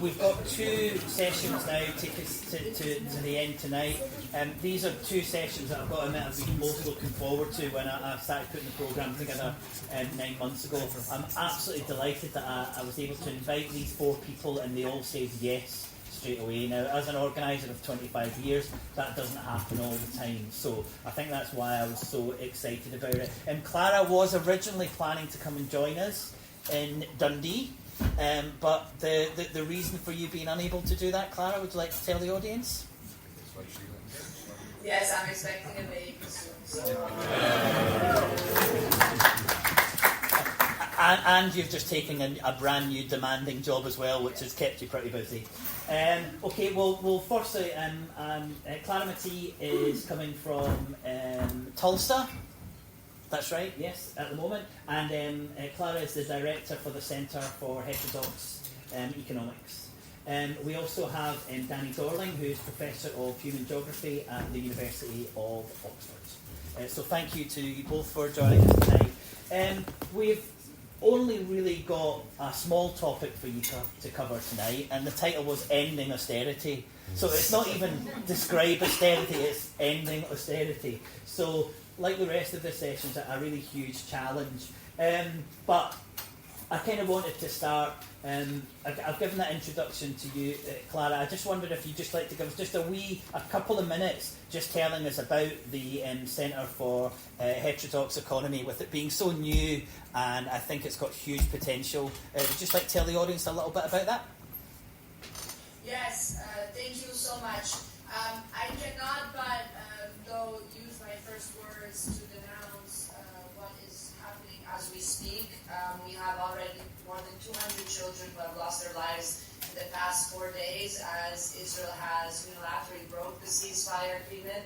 we've got two sessions now to take us to the end tonight. These are two sessions that I've got to admit I've been most looking forward to when I started putting the programme together 9 months ago. I'm absolutely delighted that I was able to invite these 4 people and they all said yes straight away. Now, as an organiser of 25 years, that doesn't happen all the time, so I think that's why I was so excited about it. Clara was originally planning to come and join us in Dundee, but the reason for you being unable to do that, Clara, would you like to tell the audience? Yes, I'm expecting a baby soon. So. And you've just taken a brand new demanding job as well, which has kept you pretty busy. Okay, well, firstly, Clara Mattei is coming from Tulsa. That's right, yes, at the moment. And Clara is the director for the Centre for Heterodox Economics. We also have Danny Dorling, who is Professor of Human Geography at the University of Oxford. So thank you to you both for joining us tonight. We've only really got a small topic for you to cover tonight, and the title was Ending Austerity. So it's not even describe austerity, it's ending austerity. So, like the rest of the sessions, a really huge challenge. But I kind of wanted to start, I've given that introduction to you, Clara. I just wondered if you'd just like to give us just a couple of minutes just telling us about the Centre for Heterodox Economy, with it being so new, and I think it's got huge potential. Would you just like to tell the audience a little bit about that? Yes, thank you so much. I cannot but, though, use my first words to denounce what is happening as we speak. We have already more than 200 children who have lost their lives in the past 4 days as Israel has unilaterally broke the ceasefire agreement.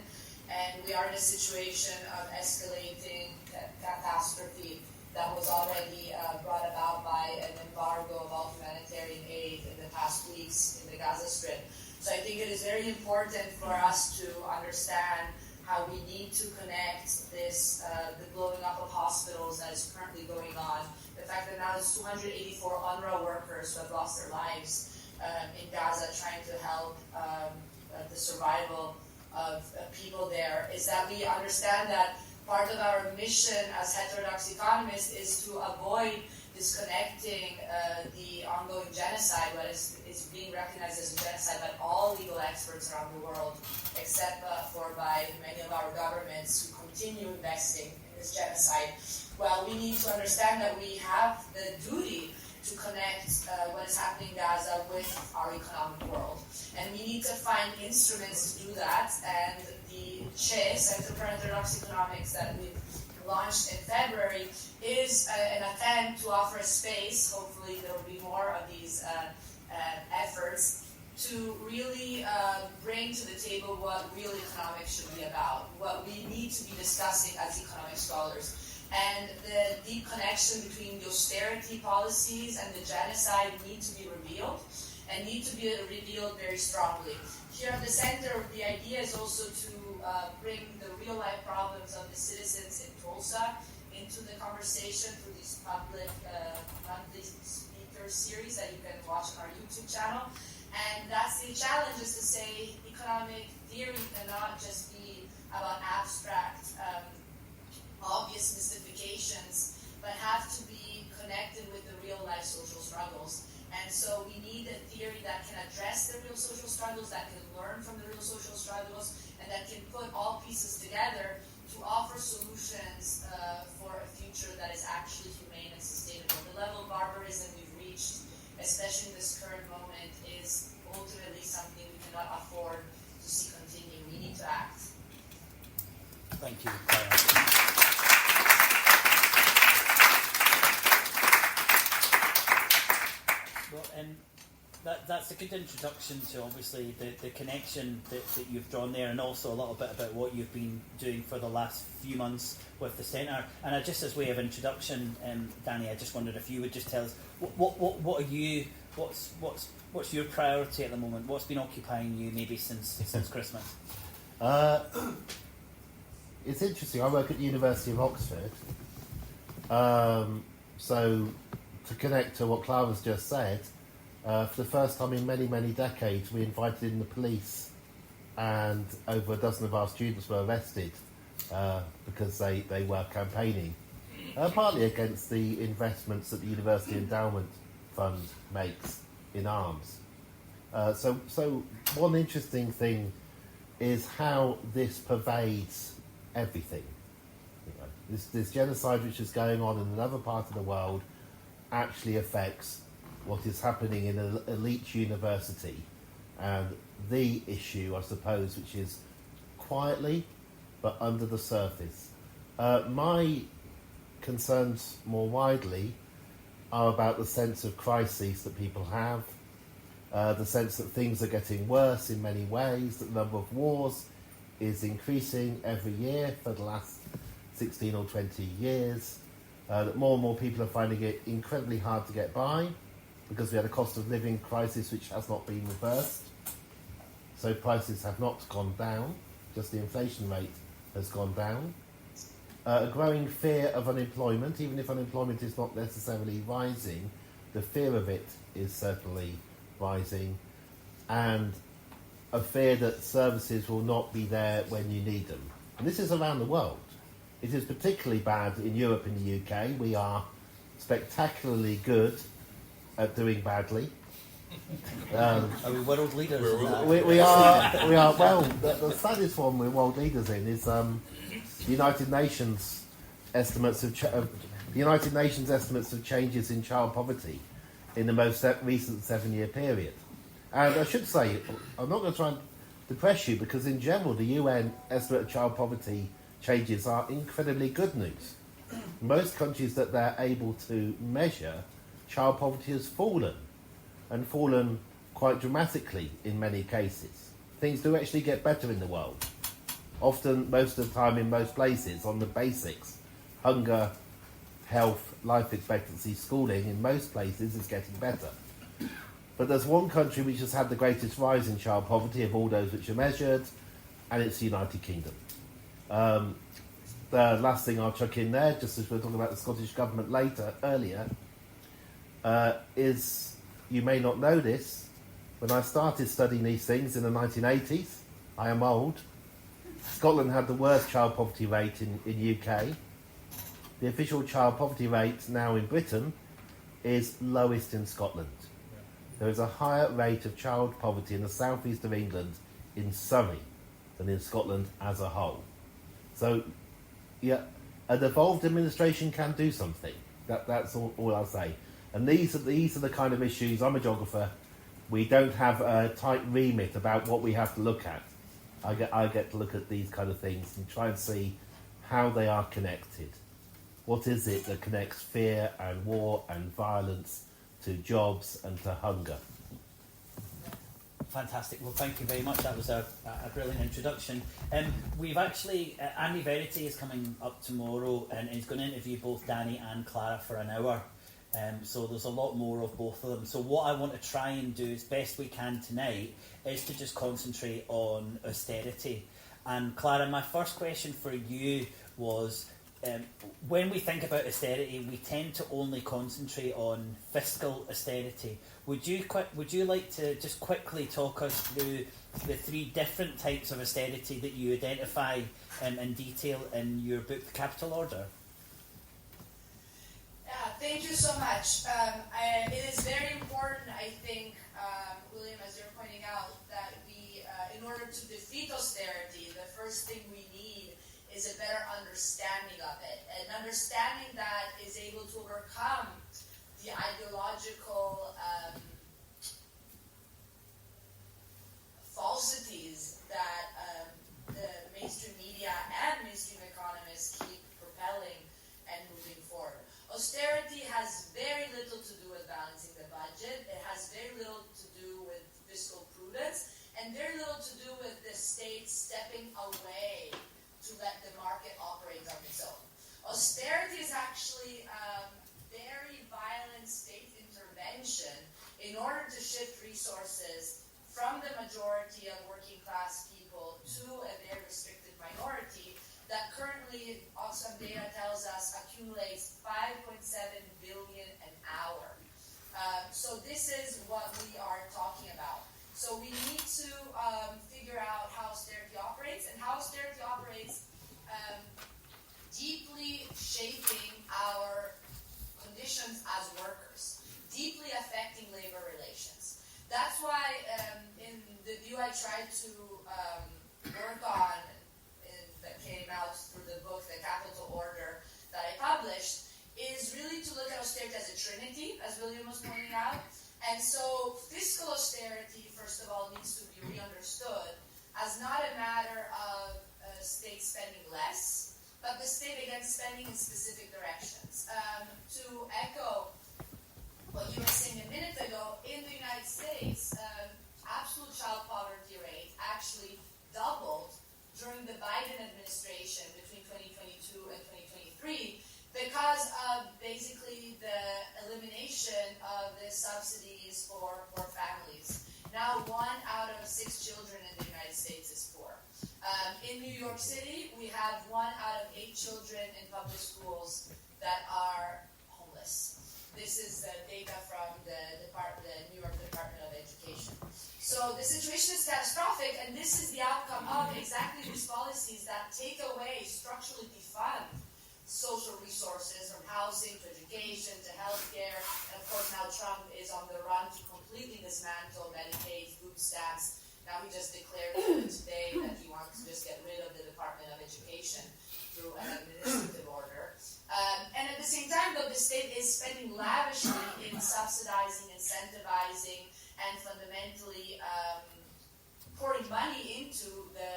And we are in a situation of escalating catastrophe that was already brought about by an embargo of all humanitarian aid in the past weeks in the Gaza Strip. So I think it is very important for us to understand how we need to connect this, the blowing up of hospitals that is currently going on. The fact that now there's 284 UNWRA workers who have lost their lives in Gaza trying to help the survival of people there, is that we understand that part of our mission as heterodox economists is to avoid disconnecting the ongoing genocide, what is being recognized as a genocide by all legal experts around the world, except for by many of our governments who continue investing in this genocide. Well, we need to understand that we have the duty to connect what is happening in Gaza with our economic world. And we need to find instruments to do that, and the CHE, Center for Heterodox Economics, that we launched in February, is an attempt to offer a space, hopefully there will be more of these efforts, to really bring to the table what real economics should be about, what we need to be discussing as economic scholars. And the deep connection between the austerity policies and the genocide need to be revealed, and need to be revealed very strongly. Here at the center, the idea is also to bring the real-life problems of the citizens in Tulsa into the conversation through these public monthly speaker series that you can watch on our YouTube channel. And that's the challenge, is to say economic theory cannot just be about abstract, obvious mystifications, but have to be connected with the real-life social struggles. And so we need a theory that can address the real social struggles, that can learn from the real social struggles, and that can put all pieces together to offer solutions for a future that is actually humane and sustainable. The level of barbarism we've reached, especially in this current moment, is ultimately something we cannot afford to see continue. We need to act. Thank you, Clara. Well, that's a good introduction to obviously the connection that you've drawn there, and also a little bit about what you've been doing for the last few months with the centre. And just as way of introduction, Danny, I just wondered if you would just tell us what are you, what's your priority at the moment? What's been occupying you maybe since Christmas? It's interesting. I work at the University of Oxford, so to connect to what Clara's just said, For the first time in many, many decades, we invited in the police, and over a dozen of our students were arrested because they were campaigning, partly against the investments that the University Endowment Fund makes in arms. So one interesting thing is how this pervades everything. This genocide which is going on in another part of the world actually affects what is happening in an elite university, and the issue, I suppose, which is quietly but under the surface. My concerns more widely are about the sense of crisis that people have, the sense that things are getting worse in many ways, that the number of wars is increasing every year for the last 16 or 20 years, that more and more people are finding it incredibly hard to get by because we had a cost of living crisis which has not been reversed. So prices have not gone down, just the inflation rate has gone down. A growing fear of unemployment, even if unemployment is not necessarily rising, the fear of it is certainly rising, and a fear that services will not be there when you need them. And this is around the world. It is particularly bad in Europe and the UK. We are spectacularly good at doing badly. Are we world leaders in that? We are. Well, the saddest one we're world leaders in is the United Nations estimates of changes in child poverty in the most recent 7-year period. And I should say, I'm not going to try and depress you, because in general the UN estimate of child poverty changes are incredibly good news. Most countries that they're able to measure, child poverty has fallen, and fallen quite dramatically in many cases. Things do actually get better in the world. Often, most of the time, in most places, on the basics, hunger, health, life expectancy, schooling, in most places is getting better. But there's one country which has had the greatest rise in child poverty of all those which are measured, and it's the United Kingdom. The last thing I'll chuck in there, just as we're talking about the Scottish Government earlier, is, you may not know this, when I started studying these things in the 1980s, I am old, Scotland had the worst child poverty rate in UK. The official child poverty rate now in Britain is lowest in Scotland. There is a higher rate of child poverty in the southeast of England, in Surrey, than in Scotland as a whole. So, yeah, a devolved administration can do something. That's all I'll say. And these are the kind of issues. I'm a geographer. We don't have a tight remit about what we have to look at. I get to look at these kind of things and try and see how they are connected. What is it that connects fear and war and violence to jobs and to hunger? Fantastic. Well, thank you very much. That was a brilliant introduction. We've actually, Andy Verity is coming up tomorrow, and he's going to interview both Danny and Clara for an hour. So there's a lot more of both of them. So what I want to try and do as best we can tonight is to just concentrate on austerity. And Clara, my first question for you was, when we think about austerity, we tend to only concentrate on fiscal austerity. Would you like to just quickly talk us through the three different types of austerity that you identify in detail in your book, The Capital Order? Thank you so much. It is very important, I think, William, as you're pointing out, that we, in order to defeat austerity, the first thing we need is a better understanding of it. An understanding that is able to overcome the ideological falsities that the mainstream media and mainstream economists keep propelling and moving forward. Austerity has very little to do with balancing the budget. It has very little to do with fiscal prudence, and very little to do with the state stepping away to let the market operate on its own. Austerity is actually very violent state intervention in order to shift resources from the majority of working class people to a very restricted minority that currently, Oxfam data tells us, accumulates $5.7 billion an hour. So this is what we are talking about. So we need to figure out how austerity operates, and how austerity operates deeply shaping our conditions as workers, deeply affecting labor relations. That's why in the view I tried to work on, that came out through the book, The Capital Order, that I published, is really to look at austerity as a trinity, as William was pointing out. And so fiscal austerity, first of all, needs to be re-understood as not a matter of state spending less, but the state, again, spending in specific directions. To echo what you were saying a minute ago, in the United States, absolute child poverty rate actually doubled during the Biden administration between 2022 and 2023 because of basically the elimination of the subsidies for poor families. Now 1 out of 6 children in the United States is poor. In New York City, we have 1 out of 8 children in public schools that are homeless. This is data from the New York Department of Education. So the situation is catastrophic, and this is the outcome of exactly these policies that take away, structurally defund social resources, from housing to education to healthcare. And of course now Trump is on the run to completely dismantle Medicaid, food stamps. Now he just declared today that he wants to just get rid of the Department of Education through an administrative order. And at the same time, though, the state is spending lavishly in subsidizing, incentivizing, and fundamentally pouring money into the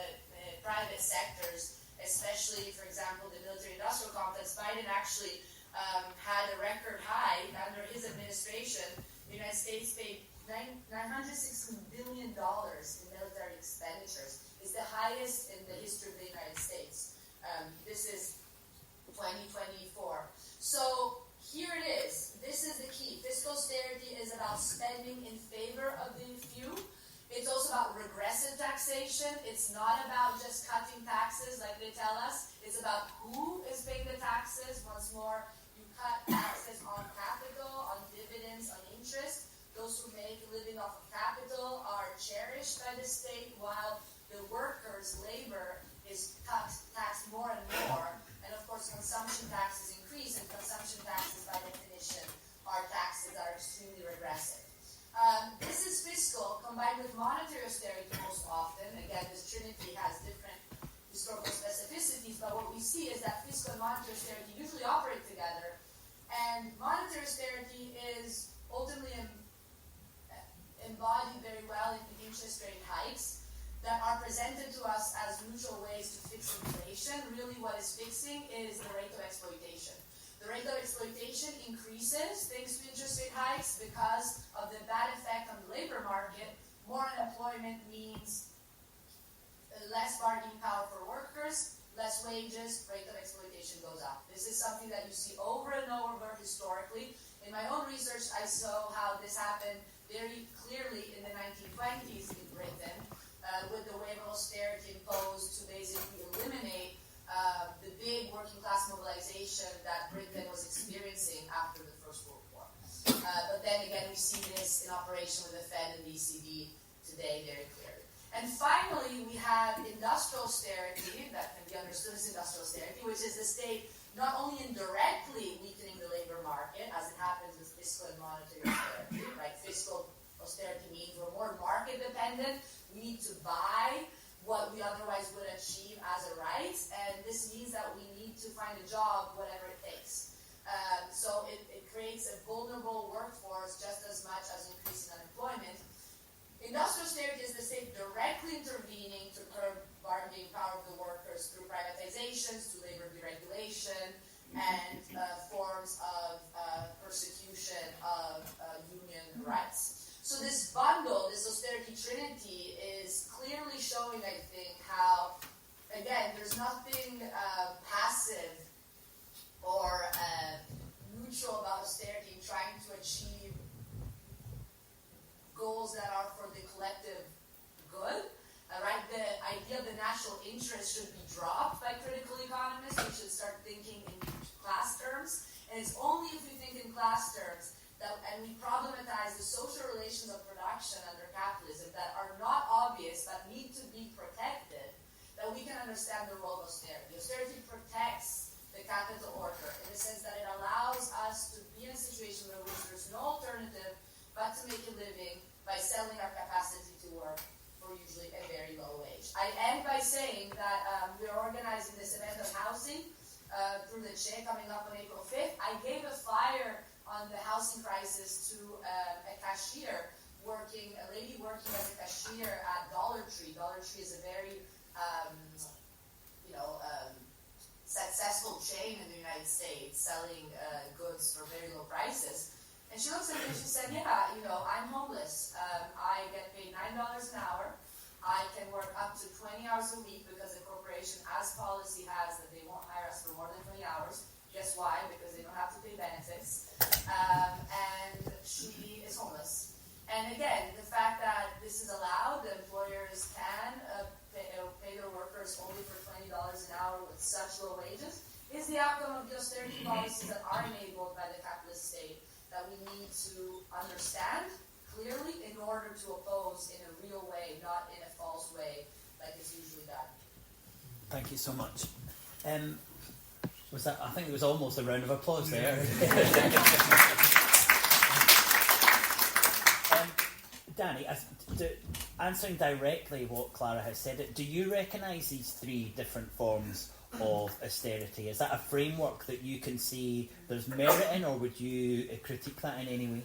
private sectors, especially, for example, the military-industrial complex. Biden actually had a record high under his administration. The United States paid $916 billion in military expenditures. It's the highest in the history of the United States. This is 2024. So here it is. This is the key. Fiscal austerity is about spending in favor of the few. It's also about regressive taxation. It's not about just cutting taxes like they tell us. It's about who is paying the taxes. Once more, you cut taxes on capital, on dividends, on interest. Those who make a living off of capital are cherished by the state, while the workers' labor is taxed more and more. And of course, consumption taxes increase, and consumption taxes, by definition, are taxes that are extremely regressive. This is fiscal combined with monetary austerity most often. Again, this trinity has different historical specificities, but what we see is that fiscal and monetary austerity usually operate together. And monetary austerity is ultimately embodied very well in the interest rate hikes that are presented to us as neutral ways to fix inflation. Really what is fixing is the rate of exploitation. The rate of exploitation increases thanks to interest rate hikes because of the bad effect on the labor market. More unemployment means less bargaining power for workers, less wages, rate of exploitation goes up. This is something that you see over and over historically. In my own research, I saw how this happened very clearly in the 1920s in Britain, with the wave of austerity imposed to basically eliminate the big working class mobilization that Britain was experiencing after the First World War. But then again, we see this in operation with the Fed and the ECB today very clearly. And finally, we have industrial austerity, that can be understood as industrial austerity, which is the state not only indirectly weakening the labor market, as it happens with fiscal and monetary austerity, right? Fiscal austerity means we're more market dependent. We need to buy what we otherwise would achieve as a right, and this means that we need to find a job, whatever it takes. So it creates a vulnerable workforce just as much as increasing unemployment. Industrial austerity is the state directly intervening to curb bargaining power of the workers through privatizations, through labor deregulation, and forms of persecution of union rights. So this bundle, this austerity trinity, is clearly showing, I think, how, again, there's nothing passive or neutral about austerity in trying to achieve goals that are for the collective good. Right? The idea of the national interest should be dropped by critical economists. We should start thinking in class terms. And it's only if we think in class terms that, and we problematize social relations of production under capitalism that are not obvious, that need to be protected, that we can understand the role of austerity. Austerity protects the capital order in the sense that it allows us to be in a situation where there's no alternative but to make a living by selling our capacity to work for usually a very low wage. I end by saying that we're organizing this event of housing through the CHE coming up on April 5th. I gave a flyer on the housing crisis to a cashier a lady working as a cashier at Dollar Tree. Dollar Tree is a very successful chain in the United States selling goods for very low prices. And she looks at me and she said, yeah, I'm homeless. I get paid $9 an hour. I can work up to 20 hours a week because the corporation, as policy has, that they won't hire us for more than 20 hours. Guess why? Because they don't have to pay benefits. And she is homeless. And again, the fact that this is allowed, the employers can pay their workers only for $20 an hour with such low wages, is the outcome of the austerity policies that are enabled by the capitalist state that we need to understand clearly in order to oppose in a real way, not in a false way like it's usually done. Thank you so much. Was that? I think it was almost a round of applause there. Danny, answering directly what Clara has said, do you recognise these three different forms of austerity? Is that a framework that you can see there's merit in, or would you critique that in any way?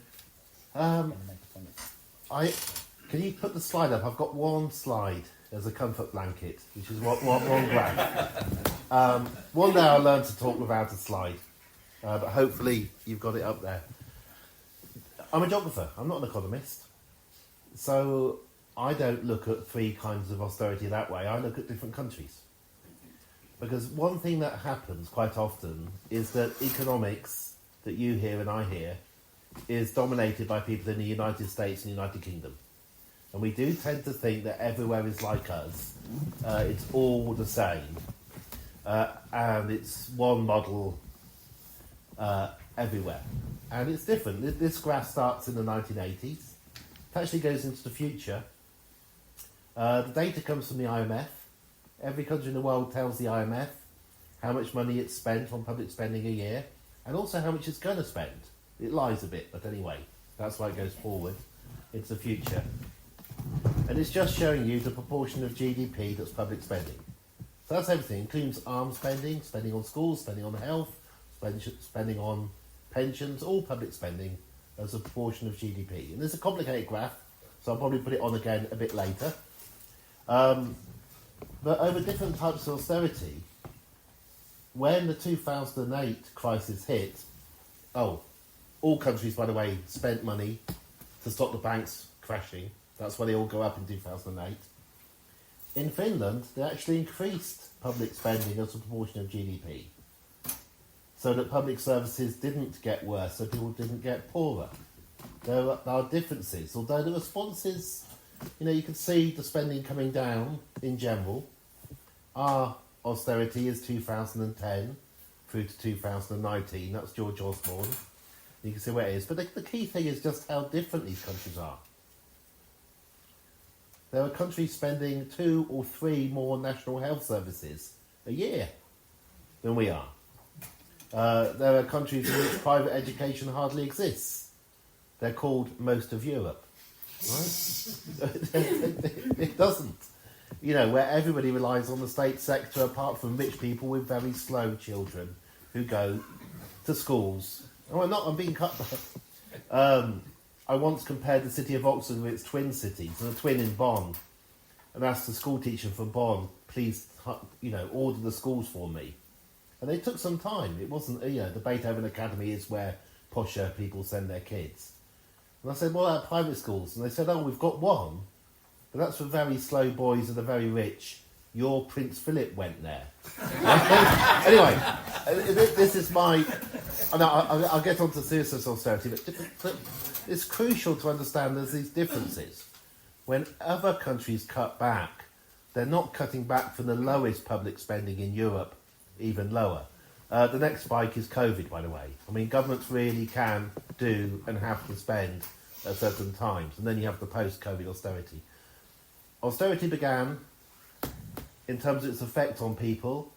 Can you put the slide up? I've got one slide as a comfort blanket, which is one graph. One day I'll learn to talk without a slide, but hopefully you've got it up there. I'm a geographer, I'm not an economist, so I don't look at three kinds of austerity that way. I look at different countries. Because one thing that happens quite often is that economics that you hear and I hear is dominated by people in the United States and United Kingdom. And we do tend to think that everywhere is like us. It's all the same. And it's one model everywhere. And it's different. This graph starts in the 1980s. It actually goes into the future. The data comes from the IMF. Every country in the world tells the IMF how much money it's spent on public spending a year, and also how much it's going to spend. It lies a bit, but anyway, that's why it goes forward into the future. And it's just showing you the proportion of GDP that's public spending. So that's everything. It includes arms spending, spending on schools, spending on health, spending on pensions, all public spending as a proportion of GDP. And there's a complicated graph, so I'll probably put it on again a bit later. But over different types of austerity, when the 2008 crisis hit, all countries, by the way, spent money to stop the banks crashing. That's why they all go up in 2008. In Finland, they actually increased public spending as a proportion of GDP, so that public services didn't get worse, so people didn't get poorer. There are differences, although the responses, you can see the spending coming down in general. Our austerity is 2010 through to 2019. That's George Osborne. You can see where it is. But the key thing is just how different these countries are. There are countries spending 2 or 3 more national health services a year than we are. There are countries in which private education hardly exists. They're called most of Europe. Right? It doesn't. Where everybody relies on the state sector apart from rich people with very slow children who go to schools. I'm being cut. I once compared the city of Oxford with its twin cities, and a twin in Bonn, and asked the school teacher from Bonn, please, order the schools for me. And they took some time. It wasn't, the Beethoven Academy is where posher people send their kids. And I said, what about private schools? And they said, we've got one, but that's for very slow boys and the very rich. Your Prince Philip went there. Anyway, this is my... I'll get on to serious austerity, but it's crucial to understand there's these differences. When other countries cut back, they're not cutting back from the lowest public spending in Europe, even lower. The next spike is COVID, by the way. Governments really can do and have to spend at certain times, and then you have the post-COVID austerity. Austerity began, in terms of its effect on people,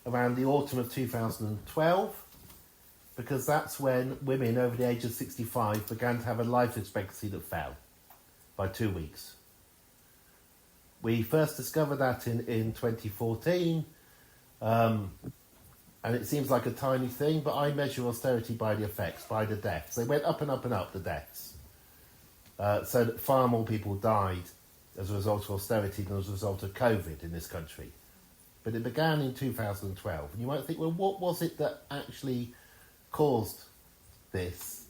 around the autumn of 2012, because that's when women over the age of 65 began to have a life expectancy that fell by 2 weeks. We first discovered that in 2014, and it seems like a tiny thing, but I measure austerity by the effects, by the deaths. They went up and up and up, the deaths. So that far more people died as a result of austerity than as a result of COVID in this country. But it began in 2012. And you might think, well, what was it that actually caused this?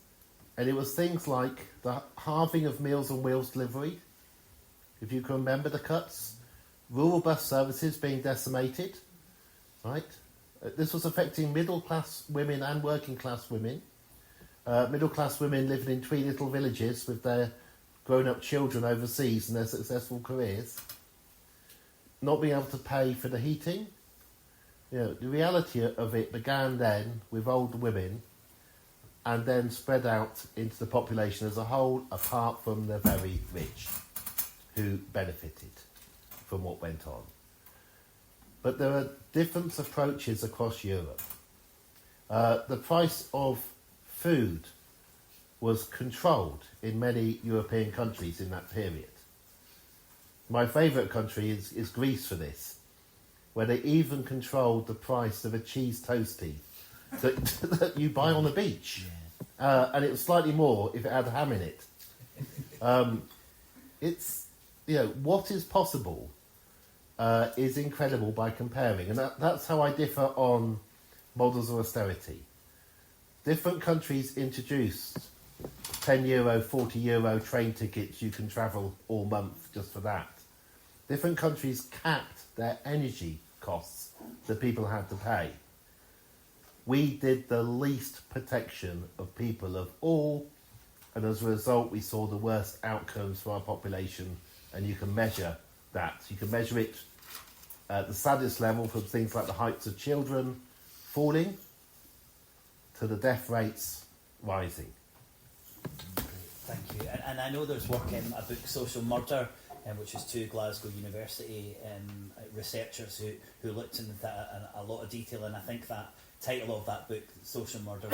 And it was things like the halving of Meals on Wheels delivery, if you can remember the cuts, rural bus services being decimated, right? This was affecting middle-class women and working-class women. Middle-class women living in twee little villages with their grown-up children overseas and their successful careers. Not being able to pay for the heating. You know, the reality of it began then with older women and then spread out into the population as a whole, apart from the very rich who benefited from what went on. But there are different approaches across Europe. The price of food was controlled in many European countries in that period. My favourite country is Greece for this, where they even controlled the price of a cheese toastie that you buy on the beach. And it was slightly more if it had ham in it. It's, you know, what is possible is incredible by comparing. And that's how I differ on models of austerity. Different countries introduced €10, €40 train tickets, you can travel all month just for that. Different countries capped their energy costs that people had to pay. We did the least protection of people of all, and as a result we saw the worst outcomes for our population, and you can measure that. You can measure it at the saddest level from things like the heights of children falling to the death rates rising. Thank you. And I know there's work in a book, Social Murder, which is two Glasgow University researchers who looked into that in a lot of detail, and I think that title of that book, Social Murder,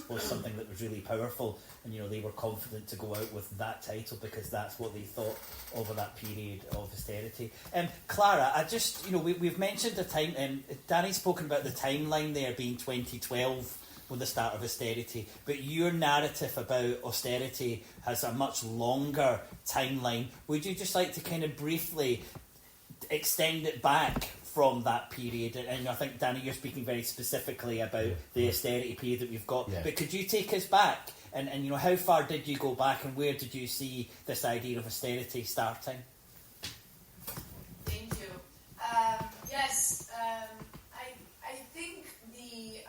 was something that was really powerful, and you know they were confident to go out with that title because that's what they thought over that period of austerity. Clara, I just, you know, we've mentioned the time, Danny's spoken about the timeline there being 2012 with the start of austerity, but your narrative about austerity has a much longer timeline. Would you just like to kind of briefly extend it back from that period? And I think, Danny, you're speaking very specifically about the austerity period that we've got, but could you take us back and you know, how far did you go back and where did you see this idea of austerity starting? Thank you. Yes, I think the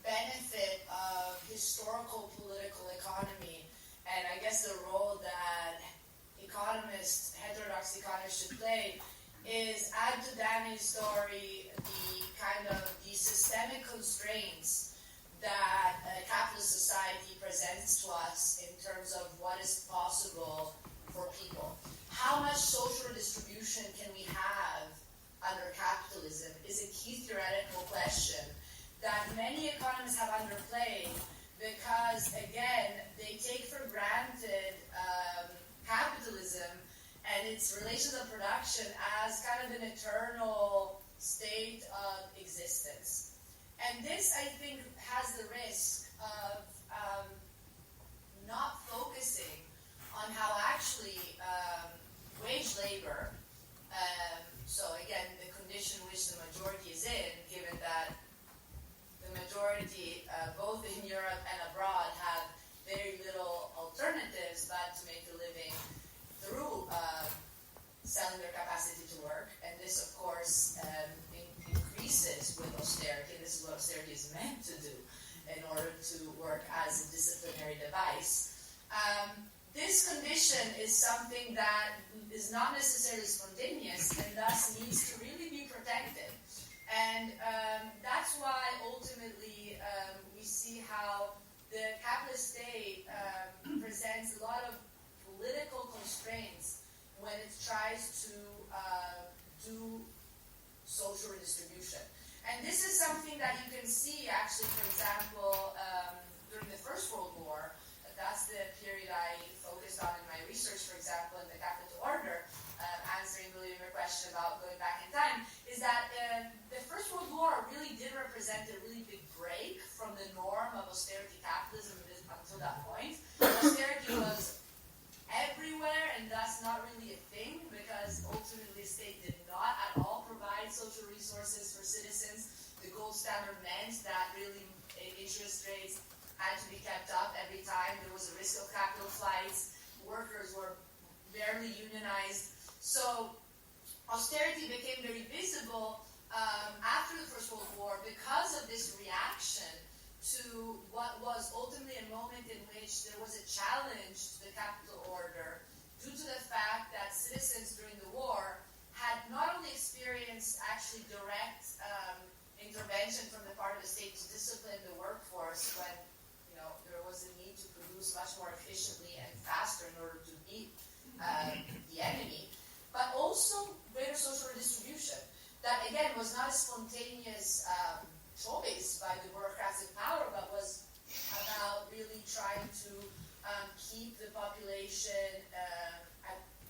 benefit of historical political economy, and I guess the role that economists, heterodox economists should play, is add to Danny's story the systemic constraints that a capitalist society presents to us in terms of what is possible for people. How much social distribution can we have under capitalism is a key theoretical question that many economists have underplayed because, again, they take for granted capitalism and its relations of production as kind of an eternal state of existence. And this, I think, has the risk of not focusing on how actually wage labor, so again, the condition which the majority is in, given that the majority, both in Europe and abroad, have very little alternatives but to make a living through selling their capacity to work. And this, of course, increases with austerity. And this is what austerity is meant to do in order to work as a disciplinary device. This condition is something that is not necessarily spontaneous and thus needs to really be protected. And that's why ultimately we see how the capitalist state presents a lot of political constraints when it tries to do social redistribution. And this is something that you can see, actually, for example, during the First World War. That's the period I focused on in my research, for example, in the capital order, answering William your question about going back in time, is that the First World War really did represent a really big break from the norm of austerity capitalism until that point. Austerity was everywhere and thus not really a thing, because ultimately the state did not at all provide social resources for citizens. The gold standard meant that really interest rates had to be kept up every time there was a risk of capital flights. Workers were barely unionized. So austerity became very visible after the First World War because of this reaction to what was ultimately a moment in which there was a challenge to the capital order due to the fact that citizens during the war had not only experienced actually direct intervention from the part of the state to discipline the workforce when there was a need to produce much more efficiently and faster in order to beat the enemy, but also greater social redistribution. That, again, was not a spontaneous choice by the bureaucrats in power, but was about really trying to keep the population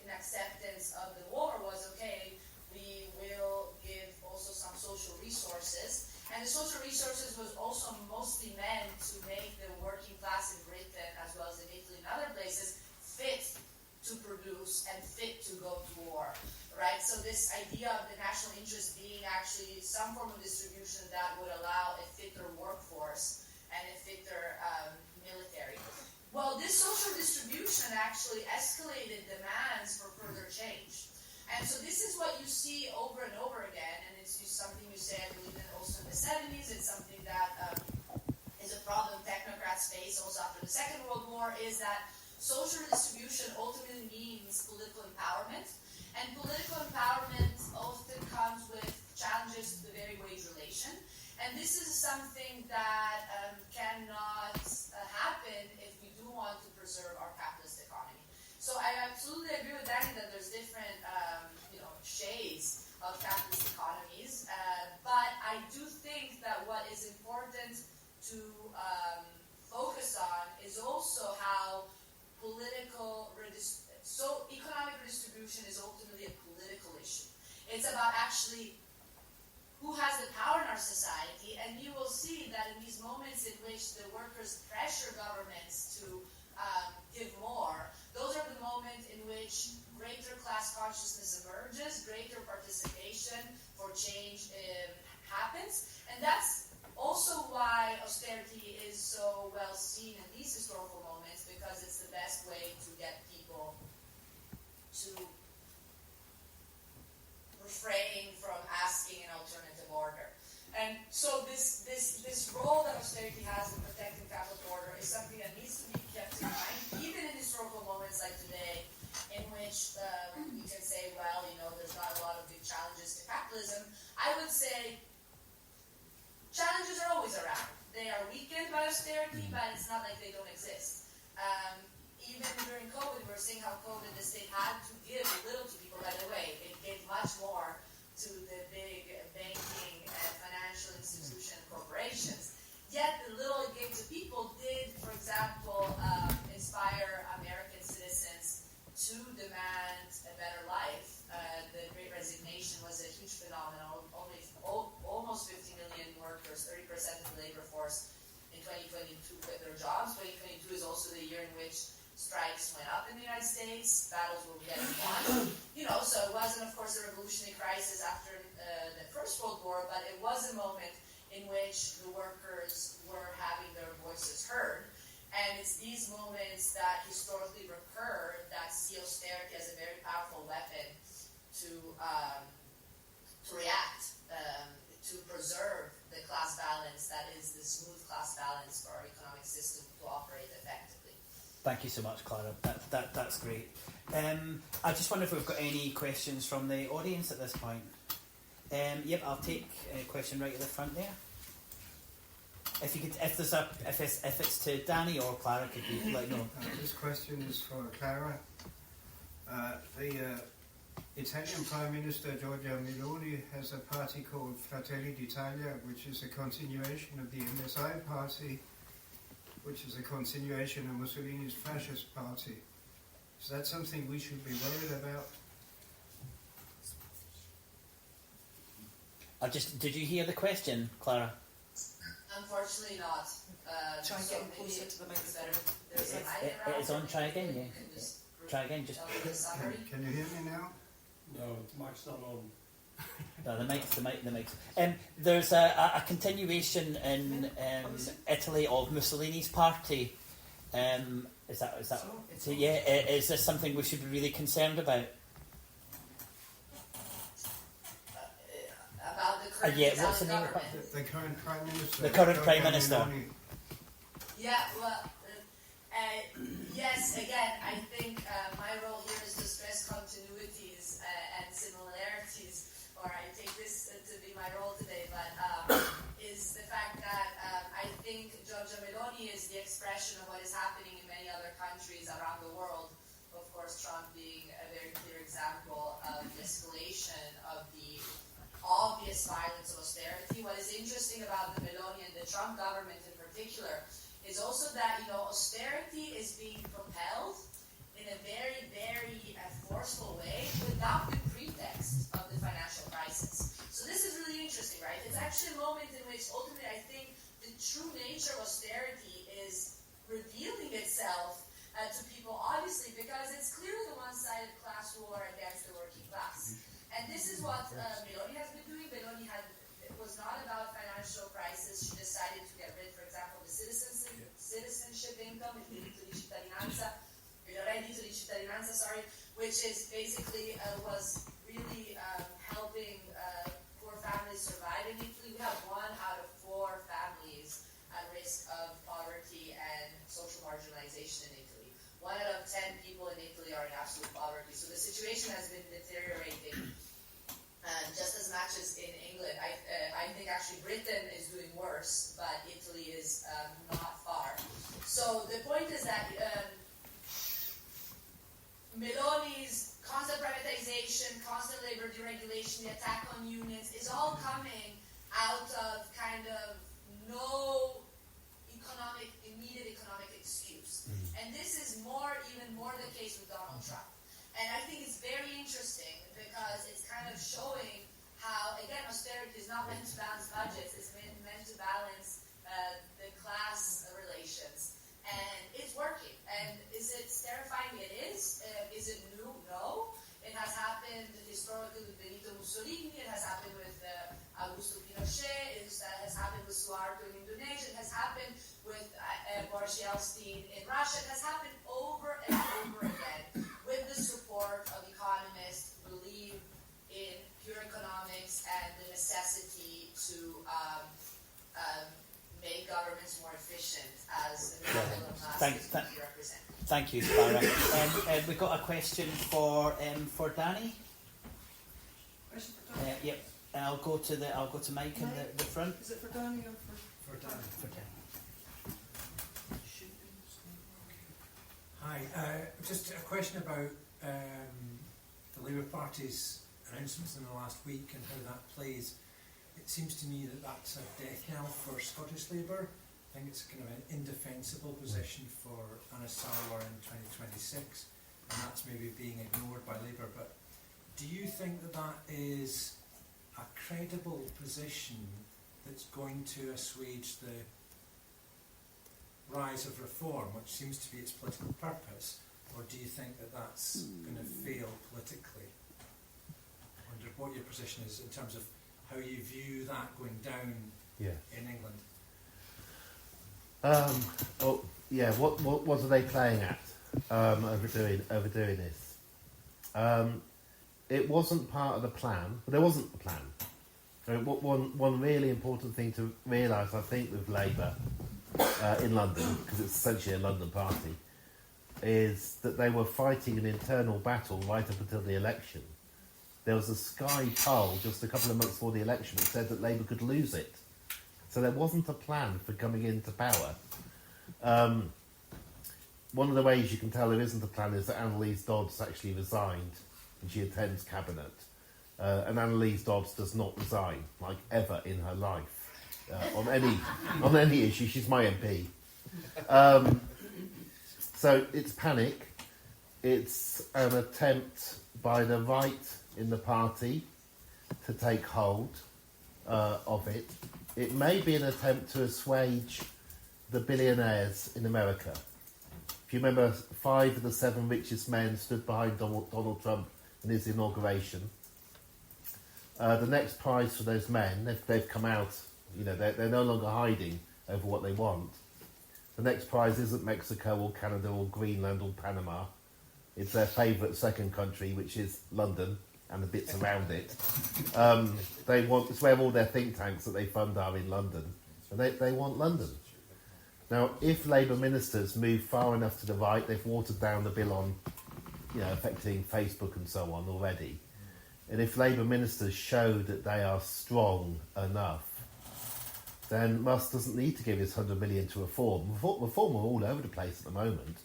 in acceptance of the war. Was okay, we will give also some social resources. And the social resources was also mostly meant to make the working class in Britain, as well as in Italy and other places, fit to produce and fit to go to war, right? So this idea of the national interest being actually some form of distribution that would allow a fitter workforce and a fitter military. Well, this social distribution actually escalated demands for further change. And so this is what you see over and over again, and it's something you say, I believe, also in the 70s. It's something that is a problem technocrats face also after the Second World War, is that social redistribution ultimately means political empowerment. And political empowerment often comes with challenges to the very wage relation. And this is something that cannot happen if we do want to preserve our capitalist economy. So I absolutely agree with Danny that there's different shades of capitalist economies, but I do think that what is important to focus on is also how economic redistribution is ultimately a political issue. It's about actually who has the power in our society, and you will see that in these moments in which the workers pressure governments to give more, those are the moments in which greater class consciousness emerges, greater participation for change happens, and that's also why austerity is so well seen in these historical moments, because it's the best way to get people to refrain from asking an alternative order. And so this role that austerity has in protecting capital order is something that needs to be kept in mind, even in historical moments like today, in which we can say, well, there's not a lot of big challenges to capitalism. I would say challenges are always around. They are weakened by austerity, but it's not like they don't exist. Even during COVID, we were seeing how COVID, the state had to give a little to people. By the way, it gave much more to the big banking and financial institution corporations. Yet the little it gave to people did, for example, inspire American citizens to demand a better life. The Great Resignation was a huge phenomenon. Almost 50 million workers, 30% of the labor force in 2022 quit their jobs. 2022 is also the year in which strikes went up in the United States, battles were getting won. So it wasn't, of course, a revolutionary crisis after the First World War, but it was a moment in which the workers were having their voices heard. And it's these moments that historically recur that see austerity as a very powerful weapon to react, to preserve the class balance that is the smooth class balance for our economic system to operate effectively. Thank you so much, Clara. That's great. I just wonder if we've got any questions from the audience at this point. Yep, I'll take a question right at the front there. if you could, if it's to Danny or Clara, could you let know? This question is for Clara. The Italian Prime Minister Giorgia Meloni has a party called Fratelli d'Italia, which is a continuation of the MSI party, which is a continuation of Mussolini's fascist party. Is that something we should be worried about? Did you hear the question, Clara? Unfortunately not. Try and get closer to the microphone. It's on, try again, yeah. Try again, just... Can you hear me now? No, the mic's not on. No, the mic's. There's a continuation in Italy of Mussolini's party. Is that? So yeah, is this something we should be really concerned about? About the current what's the name of The current Prime Minister. The current Prime Giorgia Minister. Meloni. Yeah, well, yes, again, I think my role here is to stress continuities and similarities, or I take this to be my role today, but is the fact that I think Giorgia Meloni is the expression of what is happening in many other countries around the world, of course Trump being a very clear example of the escalation of the obvious violence of austerity. What is interesting about the Meloni and the Trump government in particular is also that, austerity is being propelled in a very, very forceful way without the pretext of the financial crisis. So this is really interesting, right? It's actually a moment in which ultimately I think the true nature of austerity is revealing itself to people, obviously, because it's clearly the one-sided class war against the working class. And this is what Meloni has been doing. Meloni it was not about financial crisis. She decided to get rid, for example, of the citizenship income, il reddito di cittadinanza, which is basically was really helping poor families survive in Italy. We have 1 out of 4 families at risk of poverty and social marginalization in Italy. 1 out of 10 people in Italy are in absolute poverty. So the situation has been deteriorating just as much as in England. I think actually Britain is doing worse, but Italy is not far. So the point is that Meloni's constant privatization, constant labor deregulation, the attack on unions is all coming out of kind of no immediate economic excuse. And this is even more the case with Donald Trump. And I think it's very interesting because it's kind of showing how, again, austerity is not meant to balance budgets, it's meant to balance the class relations. And it's working. And is it terrifying? It is. Is it new? No. It has happened historically with Benito Mussolini, it has happened with Augusto Pinochet, it has happened with Suharto in Indonesia, it has happened with Boris Yeltsin in Russia, it has happened over and over again with the support of economists who believe in pure economics and the necessity to make governments more efficient as the middle class represent. Thank you, Clara. We've got a question for Danny. Question for Danny? Yep. And I'll go to Mike in the front. Is it for Danny or For Danny. For Danny. Hi, just a question about the Labour Party's announcements in the last week and how that plays. It seems to me that that's a death knell for Scottish Labour. I think it's kind of an indefensible position for Anas Sarwar in 2026, and that's maybe being ignored by Labour. But do you think that that is a credible position that's going to assuage the rise of reform, which seems to be its political purpose, or do you think that that's going to fail politically? I wonder what your position is in terms of how you view that going down in England. What are they playing at? Overdoing this. It wasn't part of the plan. There wasn't a plan. One really important thing to realise, I think, with Labour in London, because it's essentially a London party, is that they were fighting an internal battle right up until the election. There was a Sky poll just a couple of months before the election that said that Labour could lose it. So there wasn't a plan for coming into power. One of the ways you can tell there isn't a plan is that Annalise Dodds actually resigned and she attends cabinet. And Annalise Dodds does not resign, like ever in her life, on any issue. She's my MP. So it's panic. It's an attempt by the right in the party to take hold of it. It may be an attempt to assuage the billionaires in America. If you remember, 5 of the 7 richest men stood behind Donald Trump in his inauguration. The next prize for those men, they've come out, they're no longer hiding over what they want. The next prize isn't Mexico or Canada or Greenland or Panama. It's their favourite second country, which is London and the bits around it. It's where all their think tanks that they fund are in London. And they want London. Now, if Labour ministers move far enough to the right, they've watered down the bill on, affecting Facebook and so on already. And if Labour ministers show that they are strong enough, then Musk doesn't need to give his 100 million to Reform. Reform are all over the place at the moment.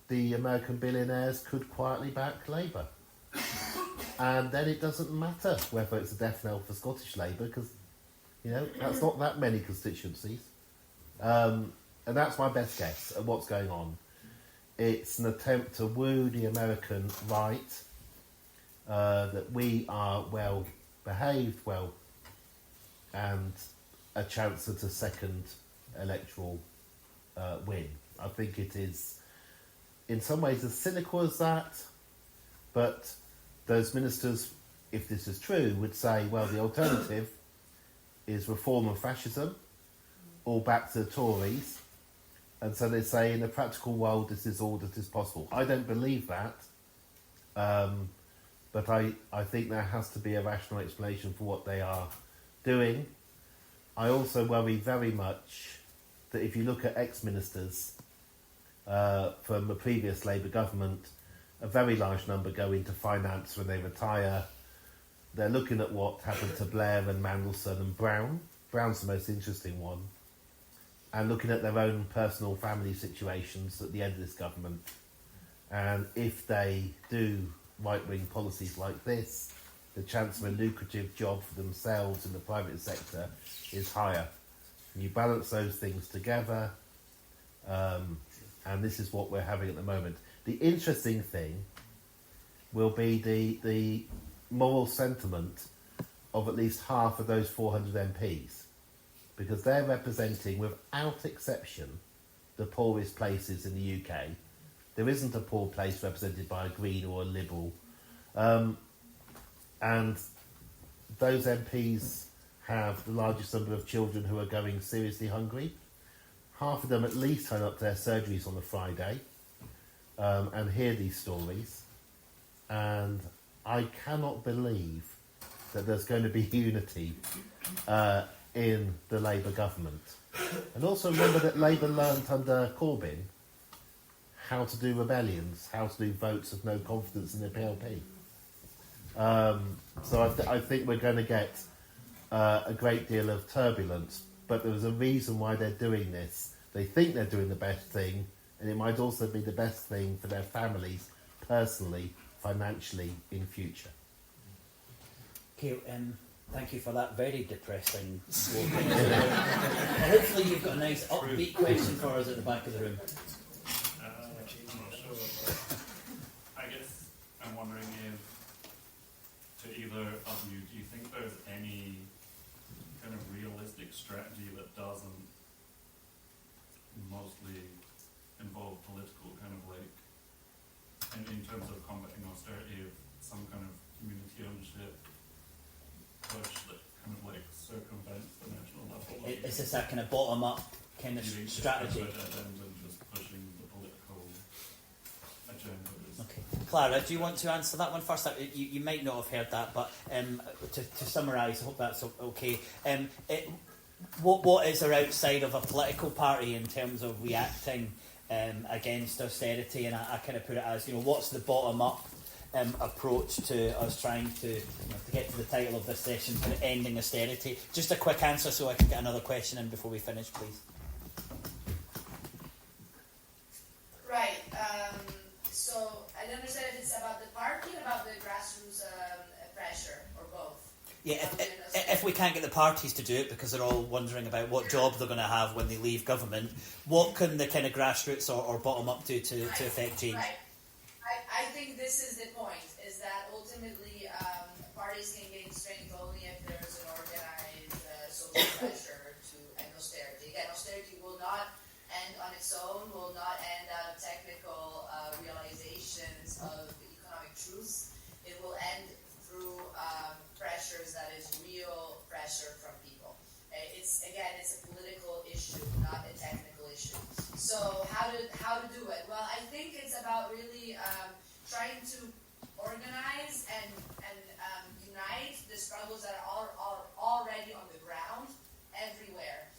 The American billionaires could quietly back Labour. And then it doesn't matter whether it's a death knell for Scottish Labour, because, that's not that many constituencies. And that's my best guess at what's going on. It's an attempt to woo the American right, that we are well behaved, and a chance at a second electoral win. I think it is, in some ways, as cynical as that, but those ministers, if this is true, would say, well, the alternative is reform and fascism, all back to the Tories. And so they say, in the practical world, this is all that is possible. I don't believe that, but I think there has to be a rational explanation for what they are doing. I also worry very much that if you look at ex-ministers from the previous Labour government, a very large number go into finance when they retire. They're looking at what happened to Blair and Mandelson and Brown. Brown's the most interesting one. And looking at their own personal family situations at the end of this government. And if they do right-wing policies like this, the chance of a lucrative job for themselves in the private sector is higher. And you balance those things together, and this is what we're having at the moment. The interesting thing will be the moral sentiment of at least half of those 400 MPs, because they're representing, without exception, the poorest places in the UK. There isn't a poor place represented by a Green or a Liberal. And those MPs have the largest number of children who are going seriously hungry. Half of them at least turn up to their surgeries on a Friday and hear these stories. And I cannot believe that there's going to be unity in the Labour government. And also remember that Labour learnt under Corbyn how to do rebellions, how to do votes of no confidence in the PLP. So I think we're going to get a great deal of turbulence, but there's a reason why they're doing this. They think they're doing the best thing, and it might also be the best thing for their families, personally, financially, in future. Okay, thank you for that very depressing slogan. Hopefully you've got a nice upbeat question for us at the back of the room. I guess I'm wondering if, to either of you, do you think there's any kind of realistic strategy that doesn't mostly involve political kind of like, and in terms of combating austerity, of some kind of community ownership push that kind of like circumvents the national level? Is this that kind of bottom-up kind of strategy? And just pushing the political agenda. Okay. Clara, do you want to answer that one first? You might not have heard that, but to summarise, I hope that's okay. What is there outside of a political party in terms of reacting against austerity? And I kind of put it as, what's the bottom-up approach to us trying to get to the title of this session, ending austerity. Just a quick answer so I can get another question in before we finish, please. Right. So I don't understand if it's about the party or about the grassroots pressure, or both. Yeah, if we can't get the parties to do it because they're all wondering about what job they're going to have when they leave government, what can the kind of grassroots or bottom-up do to affect change? Right. I think this is the point, is that ultimately parties can gain strength only if there's an organized social pressure to end austerity. Again, austerity will not end on its own, will not end out of technical realizations of economic truths. It will end through pressures that is real pressure from people. It's a political issue, not a technical issue. So how to do it? Well, I think it's about really trying to organize and unite the struggles that are already on the ground everywhere.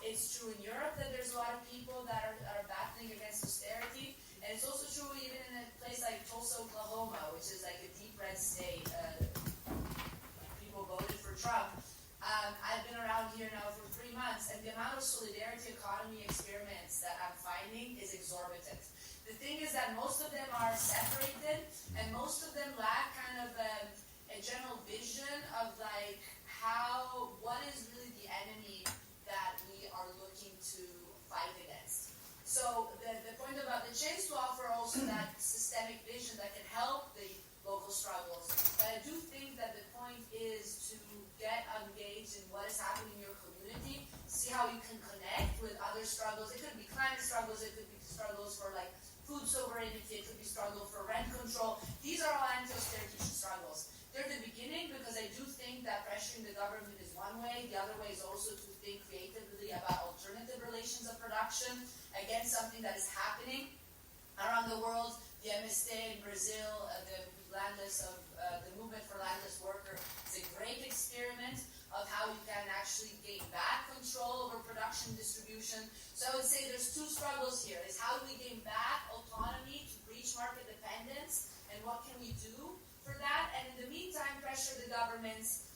It's true in Europe that there's a lot of people that are battling against austerity, and it's also true even in a place like Tulsa, Oklahoma, which is like a deep red state. People voted for Trump. I've been around here now for 3 months, and the amount of solidarity economy experiments that I'm finding is exorbitant. The thing is that most of them are separated, and most of them lack kind of a general vision of like what is really the enemy that we are looking to fight against. So the point about the change to offer also that systemic vision that can help the local struggles. But I do think that the point is to get engaged in what is happening in your community, see how you can connect with other struggles. It could be climate struggles, it could be struggles for like food sovereignty, it could be struggle for rent control. These are all anti-austerity struggles. They're the beginning because I do think that pressuring the government is one way. The other way is also to think creatively about alternative relations of production against something that is happening around the world. The MST in Brazil, the movement for landless workers, is a great experiment of how you can actually gain back control over production distribution. So I would say there's two struggles here. Is how do we gain back autonomy to breach market dependence, and what can we do for that? And in the meantime, pressure the governments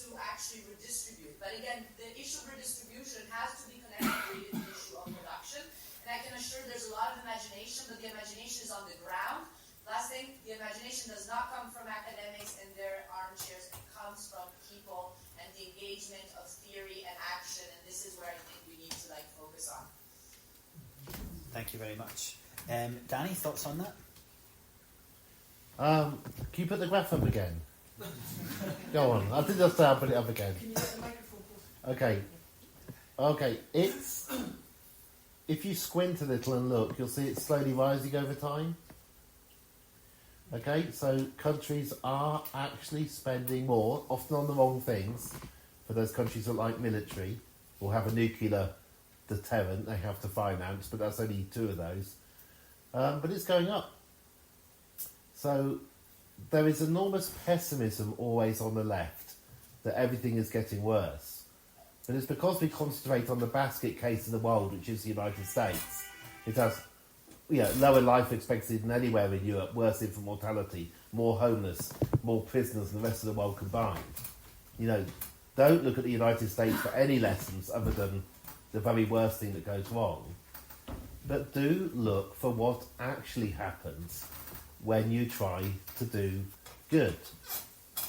to actually redistribute. But again, the issue of redistribution has to be connected with the issue of production. And I can assure there's a lot of imagination, but the imagination is on the ground. Last thing, the imagination does not come from academics and their armchairs. It comes from people and the engagement of theory and action. And this is where I think we need to focus on. Thank you very much. Danny, thoughts on that? Can you put the graph up again? Go on. I did just say I'll put it up again. Can you get the microphone closer? Okay. It's if you squint a little and look, you'll see it's slowly rising over time. Okay, so countries are actually spending more, often on the wrong things. For those countries that like military or have a nuclear deterrent, they have to finance, but that's only 2 of those. But it's going up. So there is enormous pessimism always on the left that everything is getting worse. But it's because we concentrate on the basket case in the world, which is the United States. It has lower life expectancy than anywhere in Europe, worse infant mortality, more homeless, more prisoners than the rest of the world combined. Don't look at the United States for any lessons other than the very worst thing that goes wrong. But do look for what actually happens when you try to do good.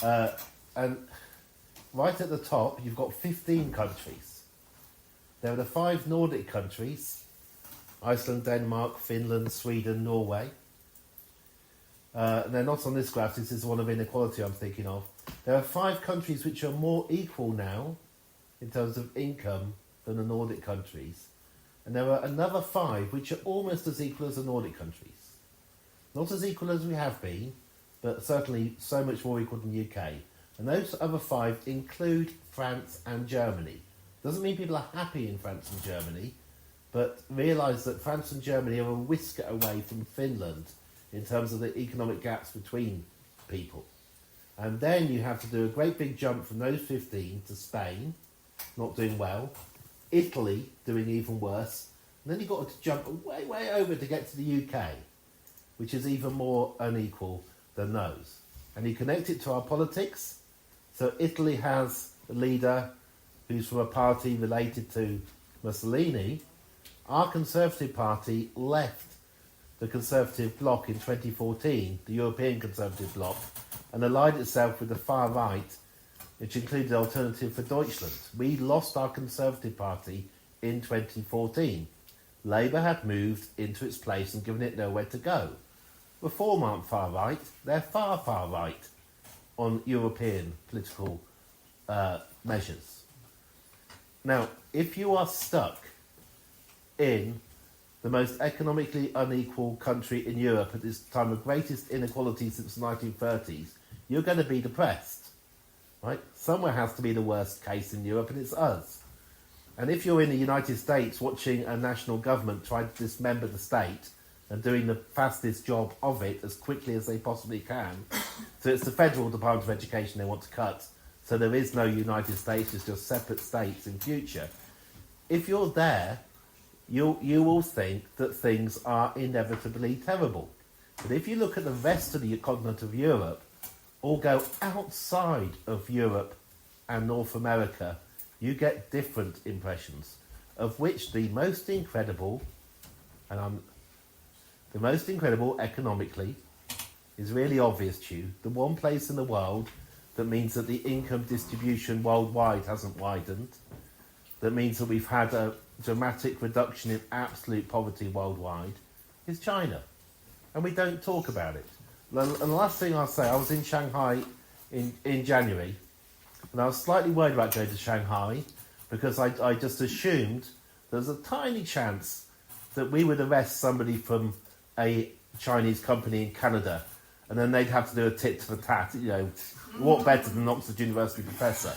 And right at the top, you've got 15 countries. There are the 5 Nordic countries: Iceland, Denmark, Finland, Sweden, Norway. They're not on this graph. This is one of inequality I'm thinking of. There are 5 countries which are more equal now in terms of income than the Nordic countries. And there are another 5 which are almost as equal as the Nordic countries. Not as equal as we have been, but certainly so much more equal than the UK. And those other 5 include France and Germany. Doesn't mean people are happy in France and Germany, but realise that France and Germany are a whisker away from Finland in terms of the economic gaps between people. And then you have to do a great big jump from those 15 to Spain, not doing well, Italy doing even worse, and then you've got to jump way, way over to get to the UK. which is even more unequal than those. And you connect it to our politics. So Italy has a leader who's from a party related to Mussolini. Our Conservative Party left the Conservative bloc in 2014, the European Conservative bloc, and allied itself with the far right, which included Alternative for Deutschland. We lost our Conservative Party in 2014. Labour had moved into its place and given it nowhere to go. Reform aren't far right, they're far, far right on European political measures. Now, if you are stuck in the most economically unequal country in Europe at this time of greatest inequality since the 1930s, you're going to be depressed, right? Somewhere has to be the worst case in Europe, and it's us. And if you're in the United States watching a national government try to dismember the state and doing the fastest job of it as quickly as they possibly can, so it's the Federal Department of Education they want to cut, so there is no United States, it's just separate states in future. If you're there, you will think that things are inevitably terrible. But if you look at the rest of the continent of Europe, or go outside of Europe and North America, you get different impressions, of which the most incredible, the most incredible economically, is really obvious to you. The one place in the world that means that the income distribution worldwide hasn't widened, that means that we've had a dramatic reduction in absolute poverty worldwide, is China. And we don't talk about it. And the last thing I'll say, I was in Shanghai in January, and I was slightly worried about going to Shanghai because I just assumed there's a tiny chance that we would arrest somebody from a Chinese company in Canada, and then they'd have to do a tit for tat, what better than an Oxford University professor.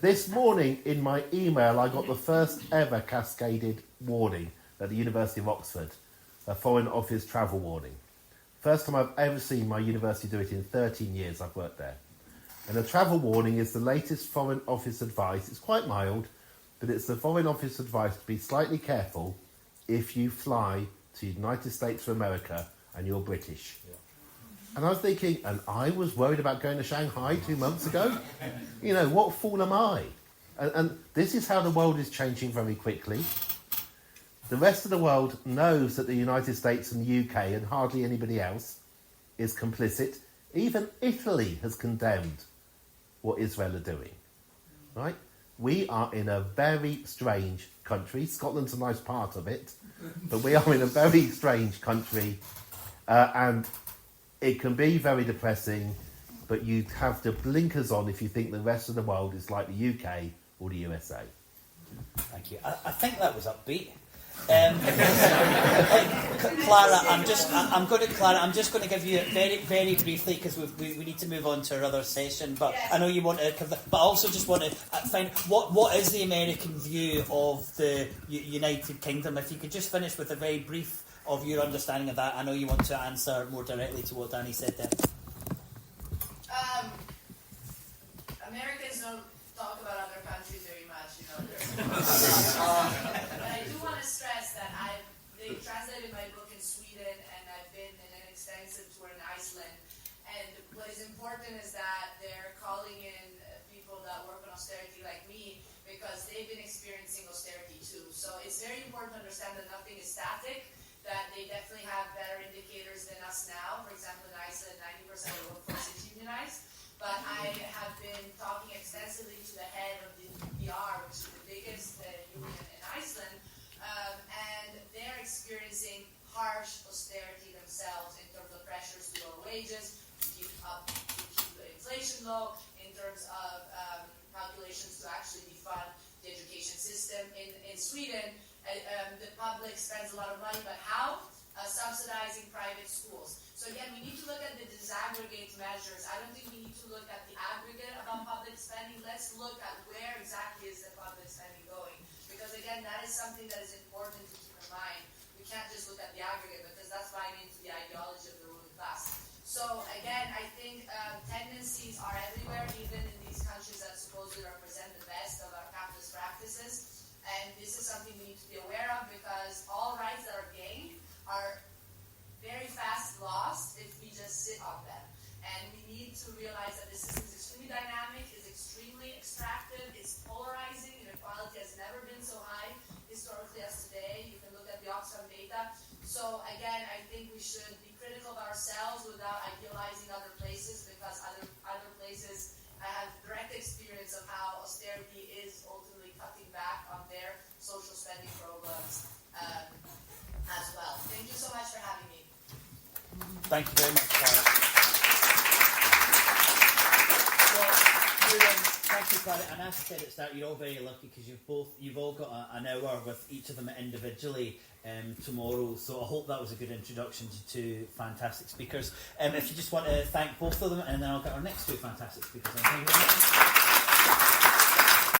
This morning in my email I got the first ever cascaded warning at the University of Oxford, a Foreign Office travel warning. First time I've ever seen my university do it in 13 years I've worked there. And a travel warning is the latest Foreign Office advice. It's quite mild, but it's the Foreign Office advice to be slightly careful if you fly to the United States of America and you're British. Yeah. And I was thinking, and I was worried about going to Shanghai 2 months ago? What fool am I? And this is how the world is changing very quickly. The rest of the world knows that the United States and the UK and hardly anybody else is complicit. Even Italy has condemned what Israel are doing. Right? We are in a very strange country. Scotland's a nice part of it, but we are in a very strange country, and it can be very depressing, but you have the blinkers on if you think the rest of the world is like the UK or the USA. Thank you. I think that was upbeat. Clara, I'm just going to give you very, very briefly, because we need to move on to our other session. But yes. I know you want to cover that, but I also just want to find what is the American view of the United Kingdom. If you could just finish with a very brief of your understanding of that. I know you want to answer more directly to what Danny said there. Americans don't talk about other countries very much, But I do want to stress that they translated my book in Sweden, and I've been in an extensive tour in Iceland. And what is important is that they're calling in people that work on austerity like me, because they've been experiencing austerity too. So it's very important to understand that nothing is static, that they definitely have better indicators than us now. For example, in Iceland, 90% of the workforce is unionized. But I have been talking extensively to the head of the UNWRA, which is the biggest union in Iceland, and they're experiencing harsh austerity themselves in terms of pressures to lower wages, to keep the inflation low, in terms of calculations to actually defund the education system. In Sweden, the public spends a lot of money, but how? Subsidizing private schools. So again, we need to look at the disaggregate measures. I don't think we need to look at the aggregate about public spending. Let's look at where exactly is the public spending going. Because again, that is something that is important to keep in mind. We can't just look at the aggregate, because that's buying into the ideology of the ruling class. So again, I think tendencies are everywhere, even in these countries that supposedly represent the best of our capitalist practices. And this is something we need to be aware of, because all rights that are gained are very fast sit on them. And we need to realize that the system is extremely dynamic, is extremely extractive, it's polarizing, inequality has never been so high historically as today. You can look at the Oxfam data. So again, I think we should be critical of ourselves without idealizing other places, because other places, I have direct experience of how austerity is ultimately cutting back on their social spending programs as well. Thank you so much for having me. Thank you very much, Clara. Thank you, Clara. And as I said at the start, you're all very lucky because you've all got an hour with each of them individually tomorrow. So I hope that was a good introduction to two fantastic speakers. If you just want to thank both of them, and then I'll get our next two fantastic speakers. Thank you very much.